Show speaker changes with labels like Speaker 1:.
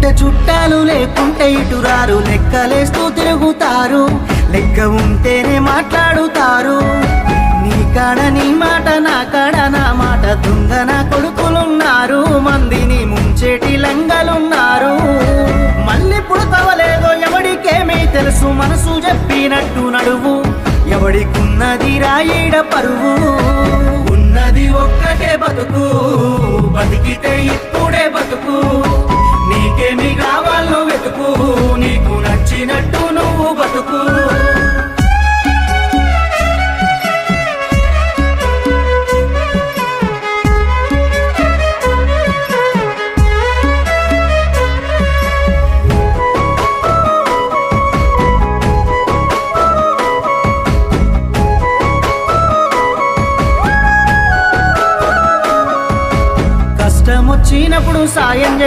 Speaker 1: ఉంటే చుట్టాలు లేకుంటే ఇటురారు లెక్కలేస్తూ తిరుగుతారు లెక్క ఉంటేనే మాట్లాడుతారు నీ కాడ నీ మాట నా కాడ నా మాట దొంగ నా కొడుకులున్నారు మందిని ముంచేటి లంగలున్నారు మళ్ళీ పుడతవలేదో ఎవడికేమీ తెలుసు మనసు చెప్పినట్టు నడువు ఎవడికున్నది రాయిడ పరువు ఉన్నది ఒక్కటే బతుకు బతికితే ఇప్పుడే బతుకు నీకేమి కావాలో వెతుకు నీకు నచ్చినట్టు నువ్వు బతుకు కష్టమొచ్చినప్పుడు సాయం